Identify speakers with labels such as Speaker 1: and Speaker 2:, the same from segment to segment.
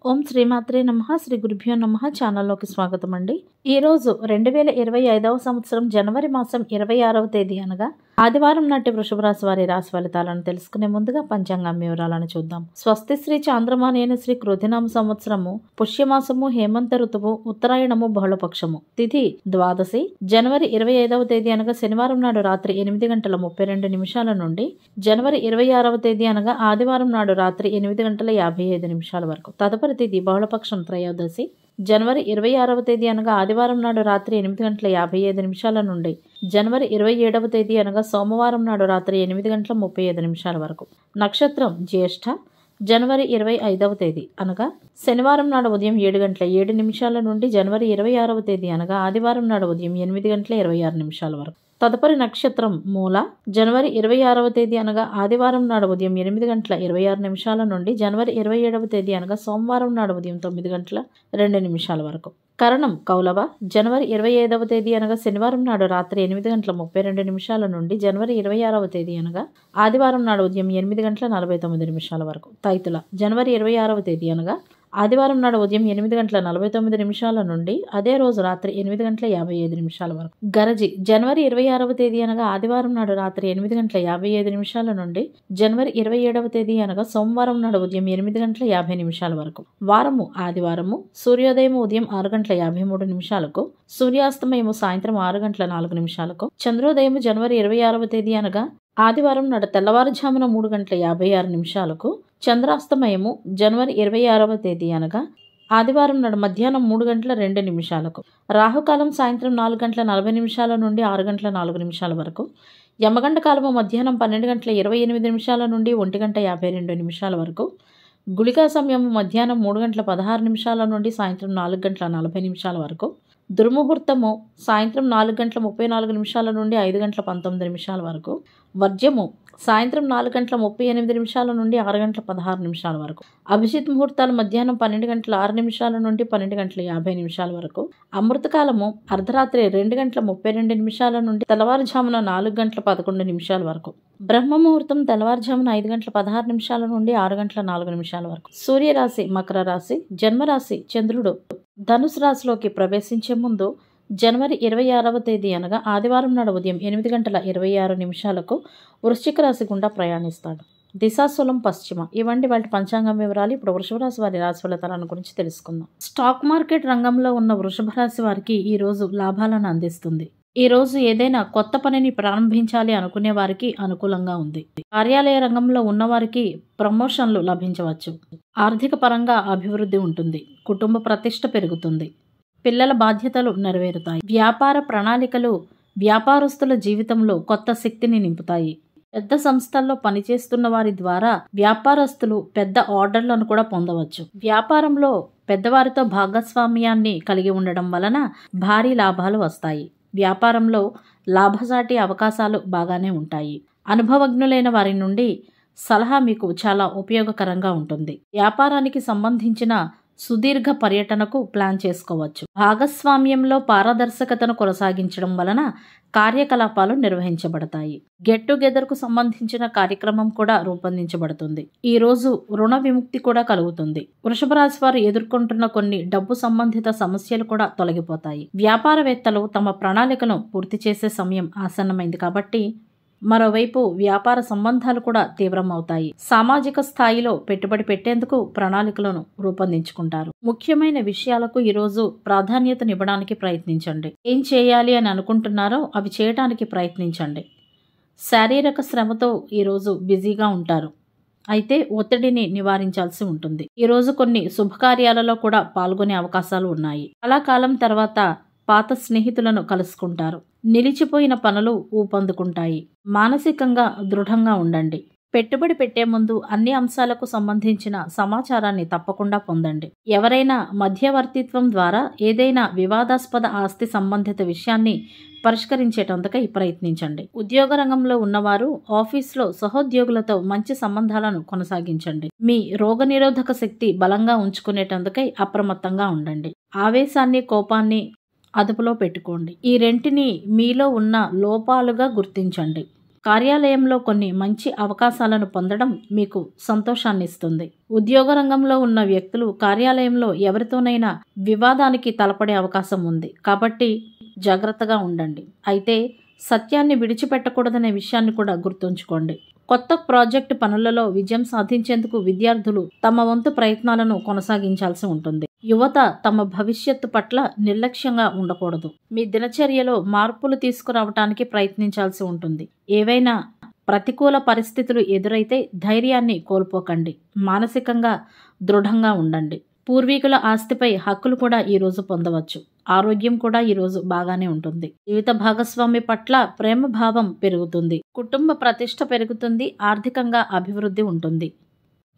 Speaker 1: ఓం శ్రీమాత్రే నమః. శ్రీ గురుభ్యో నమః. ఛానల్లోకి స్వాగతం అండి. ఈరోజు 2025వ సంవత్సరం జనవరి మాసం 26వ తేదీ అనగా ఆదివారం నాటి వృషభ రాశి వారి రాశి ఫలితాలను తెలుసుకునే ముందుగా పంచాంగం వివరాలను చూద్దాం. స్వస్తి శ్రీ చాంద్రమానేన శ్రీ కృతినామ సంవత్సరము పుష్యమాసము హేమంత ఋతువు ఉత్తరాయణము బహుళపక్షము తిథి ద్వాదశి జనవరి 25వ తేదీ అనగా శనివారం నాడు రాత్రి 8:32 నుండి జనవరి 26వ తేదీ అనగా ఆదివారం నాడు రాత్రి 8:55 వరకు. తదుపరి తిథి బహుళపక్షం త్రయోదశి జనవరి 26వ తేదీ అనగా ఆదివారం నాడు రాత్రి 8:55 నుండి జనవరి 27వ తేదీ అనగా సోమవారం నాడు రాత్రి 8:35 వరకు. నక్షత్రం జ్యేష్ఠ జనవరి 25వ తేదీ అనగా శనివారం నాడు ఉదయం 7:07 నుండి జనవరి 26వ తేదీ అనగా ఆదివారం నాడు ఉదయం 8:26 వరకు. తదుపరి నక్షత్రం మూల జనవరి 26వ తేదీ అనగా ఆదివారం నాడు ఉదయం 8:26 నుండి జనవరి 27వ తేదీ అనగా సోమవారం నాడు ఉదయం 9:02 వరకు. కరణం కౌలవ జనవరి 25వ తేదీ అనగా శనివారం నాడు రాత్రి 8:32 నుండి జనవరి 26వ తేదీ అనగా ఆదివారం నాడు ఉదయం 8:49 వరకు. తైతుల జనవరి 26వ తేదీ అనగా ఆదివారం నాడు ఉదయం 8:49 నుండి అదే రోజు రాత్రి 8:55 వరకు. గరజి జనవరి 26వ తేదీ అనగా ఆదివారం నాడు రాత్రి 8:55 నుండి జనవరి 27వ తేదీ అనగా సోమవారం నాడు ఉదయం 8:50 వరకు. వారము ఆదివారము సూర్యోదయం ఉదయం 6:53 సూర్యాస్తమయము సాయంత్రం 6:04 చంద్రోదయం జనవరి 26వ తేదీ అనగా ఆదివారం నాడు తెల్లవారుజామున 3:56 చంద్రాస్తమయము జనవరి 26వ తేదీ అనగా ఆదివారం నాడు మధ్యాహ్నం 3:02 రాహుకాలం సాయంత్రం 4:40 నుండి 6:04 వరకు. యమగండ కాలము మధ్యాహ్నం 12:28 నుండి 1:52 వరకు. గుళికా సమయము మధ్యాహ్నం 3:16 నుండి సాయంత్రం 4:40 వరకు. దుర్ముహూర్తము సాయంత్రం 4:34 నుండి 5:19 వరకు. వర్జ్యము సాయంత్రం 4:38 నుండి 6:16 వరకు. అభిజిత్ ముహూర్తాలు మధ్యాహ్నం 12:06 నుండి 12:50 వరకు. అమృతకాలము అర్ధరాత్రి 2:32 నుండి తెల్లవారుజామున 4:11 వరకు. బ్రహ్మ ముహూర్తం తెల్లవారుజామున 5:16 నుండి 6:04 వరకు. సూర్యరాశి మకర రాశి జన్మరాశి చంద్రుడు ధనుసు రాశిలోకి ప్రవేశించే ముందు జనవరి 26వ తేదీ అనగా ఆదివారం నాడు ఉదయం 8:26 వృశ్చిక రాశి గుండా ప్రయాణిస్తాడు. దిశాశూలం పశ్చిమ. ఇవంటి వాటి పంచాంగం వివరాలు. ఇప్పుడు వృషభ రాశి వారి రాశి ఫలితాలను గురించి తెలుసుకుందాం. స్టాక్ మార్కెట్ రంగంలో ఉన్న వృషభ రాశి వారికి ఈ రోజు లాభాలను అందిస్తుంది. ఈ రోజు ఏదైనా కొత్త పనిని ప్రారంభించాలి అనుకునే వారికి అనుకూలంగా ఉంది. కార్యాలయ రంగంలో ఉన్నవారికి ప్రమోషన్లు లభించవచ్చు. ఆర్థిక పరంగా అభివృద్ధి ఉంటుంది. కుటుంబ ప్రతిష్ట పెరుగుతుంది. పిల్లల బాధ్యతలు నెరవేరుతాయి. వ్యాపార ప్రణాళికలు వ్యాపారస్తుల జీవితంలో కొత్త శక్తిని నింపుతాయి. పెద్ద సంస్థల్లో పనిచేస్తున్న వారి ద్వారా వ్యాపారస్తులు పెద్ద ఆర్డర్లను కూడా పొందవచ్చు. వ్యాపారంలో పెద్దవారితో భాగస్వామ్యాన్ని కలిగి ఉండడం వలన భారీ లాభాలు వస్తాయి. వ్యాపారంలో లాభసాటి అవకాశాలు బాగానే ఉంటాయి. అనుభవజ్ఞులైన వారి నుండి సలహా మీకు చాలా ఉపయోగకరంగా ఉంటుంది. వ్యాపారానికి సంబంధించిన సుదీర్ఘ పర్యటనకు ప్లాన్ చేసుకోవచ్చు. భాగస్వామ్యంలో పారదర్శకతను కొనసాగించడం వలన కార్యకలాపాలు నిర్వహించబడతాయి. గెట్ టుగెదర్కు సంబంధించిన కార్యక్రమం కూడా రూపొందించబడుతుంది. ఈ రోజు రుణ విముక్తి కూడా కలుగుతుంది. వృషభ రాశి వారు ఎదుర్కొంటున్న కొన్ని డబ్బు సంబంధిత సమస్యలు కూడా తొలగిపోతాయి. వ్యాపారవేత్తలు తమ ప్రణాళికను పూర్తి చేసే సమయం ఆసన్నమైంది కాబట్టి మరోవైపు వ్యాపార సంబంధాలు కూడా తీవ్రమవుతాయి. సామాజిక స్థాయిలో పెట్టుబడి పెట్టేందుకు ప్రణాళికలను రూపొందించుకుంటారు. ముఖ్యమైన విషయాలకు ఈరోజు ప్రాధాన్యతనివ్వడానికి ప్రయత్నించండి. ఏం చేయాలి అని అనుకుంటున్నారో అవి చేయడానికి ప్రయత్నించండి. శారీరక శ్రమతో ఈరోజు బిజీగా ఉంటారు. అయితే ఒత్తిడిని నివారించాల్సి ఉంటుంది. ఈరోజు కొన్ని శుభకార్యాలలో కూడా పాల్గొనే అవకాశాలు ఉన్నాయి. చాలా కాలం తర్వాత పాత స్నేహితులను కలుసుకుంటారు. నిలిచిపోయిన పనులు ఊపందుకుంటాయి. మానసికంగా దృఢంగా ఉండండి. పెట్టుబడి పెట్టే ముందు అన్ని అంశాలకు సంబంధించిన సమాచారాన్ని తప్పకుండా పొందండి. ఎవరైనా మధ్యవర్తిత్వం ద్వారా ఏదైనా వివాదాస్పద ఆస్తి సంబంధిత విషయాన్ని పరిష్కరించేటందుకై ప్రయత్నించండి. ఉద్యోగ రంగంలో ఉన్నవారు ఆఫీస్లో సహోద్యోగులతో మంచి సంబంధాలను కొనసాగించండి. మీ రోగనిరోధక శక్తి బలంగా ఉంచుకునేటందుకై అప్రమత్తంగా ఉండండి. ఆవేశాన్ని కోపాన్ని అదుపులో పెట్టుకోండి. ఈ రెంటిని మీలో ఉన్న లోపాలుగా గుర్తించండి. కార్యాలయంలో కొన్ని మంచి అవకాశాలను పొందడం మీకు సంతోషాన్ని ఇస్తుంది. ఉద్యోగ రంగంలో ఉన్న వ్యక్తులు కార్యాలయంలో ఎవరితోనైనా వివాదానికి తలపడే అవకాశం ఉంది. కాబట్టి జాగ్రత్తగా ఉండండి. అయితే సత్యాన్ని విడిచిపెట్టకూడదనే విషయాన్ని కూడా గుర్తుంచుకోండి. కొత్త ప్రాజెక్టు పనులలో విజయం సాధించేందుకు విద్యార్థులు తమ వంతు ప్రయత్నాలను కొనసాగించాల్సి ఉంటుంది. యువత తమ భవిష్యత్తు పట్ల నిర్లక్ష్యంగా ఉండకూడదు. మీ దినచర్యలో మార్పులు తీసుకురావటానికి ప్రయత్నించాల్సి ఉంటుంది. ఏవైనా ప్రతికూల పరిస్థితులు ఎదురైతే ధైర్యాన్ని కోల్పోకండి. మానసికంగా దృఢంగా ఉండండి. పూర్వీకుల ఆస్తిపై హక్కులు కూడా ఈరోజు పొందవచ్చు. ఆరోగ్యం కూడా ఈరోజు బాగానే ఉంటుంది. జీవిత భాగస్వామి పట్ల ప్రేమ భావం పెరుగుతుంది. కుటుంబ ప్రతిష్ట పెరుగుతుంది. ఆర్థికంగా అభివృద్ధి ఉంటుంది.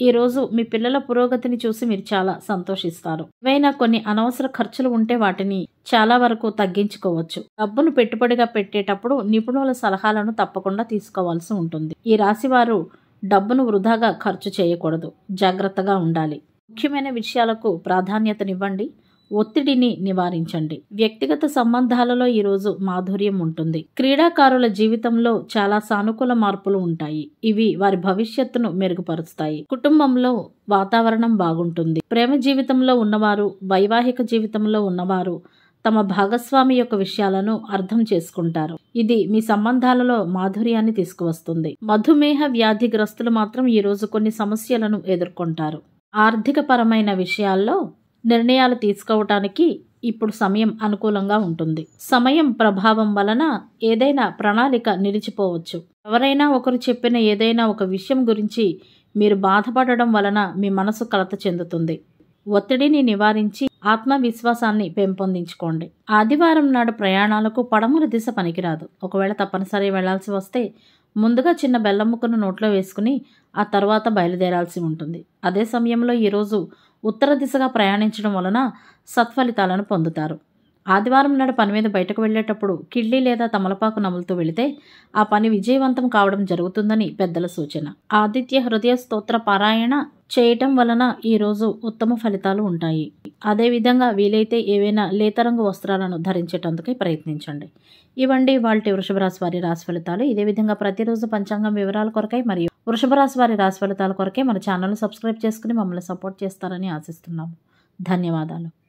Speaker 1: ఈరోజు మీ పిల్లల పురోగతిని చూసి మీరు చాలా సంతోషిస్తారు. ఏవైనా కొన్ని అనవసర ఖర్చులు ఉంటే వాటిని చాలా వరకు తగ్గించుకోవచ్చు. డబ్బును పెట్టుబడిగా పెట్టేటప్పుడు నిపుణుల సలహాలను తప్పకుండా తీసుకోవాల్సి ఉంటుంది. ఈ రాశి వారు డబ్బును వృధాగా ఖర్చు చేయకూడదు. జాగ్రత్తగా ఉండాలి. ముఖ్యమైన విషయాలకు ప్రాధాన్యతనివ్వండి. ఒత్తిడిని నివారించండి. వ్యక్తిగత సంబంధాలలో ఈరోజు మాధుర్యం ఉంటుంది. క్రీడాకారుల జీవితంలో చాలా సానుకూల మార్పులు ఉంటాయి. ఇవి వారి భవిష్యత్తును మెరుగుపరుస్తాయి. కుటుంబంలో వాతావరణం బాగుంటుంది. ప్రేమ జీవితంలో ఉన్నవారు, వైవాహిక జీవితంలో ఉన్నవారు తమ భాగస్వామి యొక్క విషయాలను అర్థం చేసుకుంటారు. ఇది మీ సంబంధాలలో మాధుర్యాన్ని తీసుకువస్తుంది. మధుమేహ వ్యాధిగ్రస్తులు మాత్రం ఈరోజు కొన్ని సమస్యలను ఎదుర్కొంటారు. ఆర్థిక పరమైన విషయాల్లో నిర్ణయాలు తీసుకోవటానికి ఇప్పుడు సమయం అనుకూలంగా ఉంటుంది. సమయం ప్రభావం వలన ఏదైనా ప్రణాళిక నిలిచిపోవచ్చు. ఎవరైనా ఒకరు చెప్పిన ఏదైనా ఒక విషయం గురించి మీరు బాధపడడం వలన మీ మనసు కలత చెందుతుంది. ఒత్తిడిని నివారించి ఆత్మవిశ్వాసాన్ని పెంపొందించుకోండి. ఆదివారం నాడు ప్రయాణాలకు పడమర దిశ పనికిరాదు. ఒకవేళ తప్పనిసరి వెళ్లాల్సి వస్తే ముందుగా చిన్న బెల్లం ముక్కను నోట్లో వేసుకుని ఆ తర్వాత బయలుదేరాల్సి ఉంటుంది. అదే సమయంలో ఈరోజు ఉత్తర దిశగా ప్రయాణించడం వలన సత్ఫలితాలను పొందుతారు. ఆదివారం నాడు పని మీద బయటకు వెళ్లేటప్పుడు కిళ్ళి లేదా తమలపాకు నములుతూ వెళితే ఆ పని విజయవంతం కావడం జరుగుతుందని పెద్దల సూచన. ఆదిత్య హృదయ స్తోత్ర పారాయణ చేయటం వలన ఈరోజు ఉత్తమ ఫలితాలు ఉంటాయి. అదేవిధంగా వీలైతే ఏవైనా లేతరంగు వస్త్రాలను ధరించేటందుకు ప్రయత్నించండి. ఇవండి వాటి వృషభ రాశి వారి రాశి ఫలితాలు. ఇదే విధంగా ప్రతిరోజు పంచాంగం వివరాల కొరకై మరియు వృషభ రాశి వారి రాశి ఫలితాల కొరకై మన ఛానల్ సబ్స్క్రైబ్ చేసుకుని మమ్మల్ని సపోర్ట్ చేస్తారని ఆశిస్తున్నాము. ధన్యవాదాలు.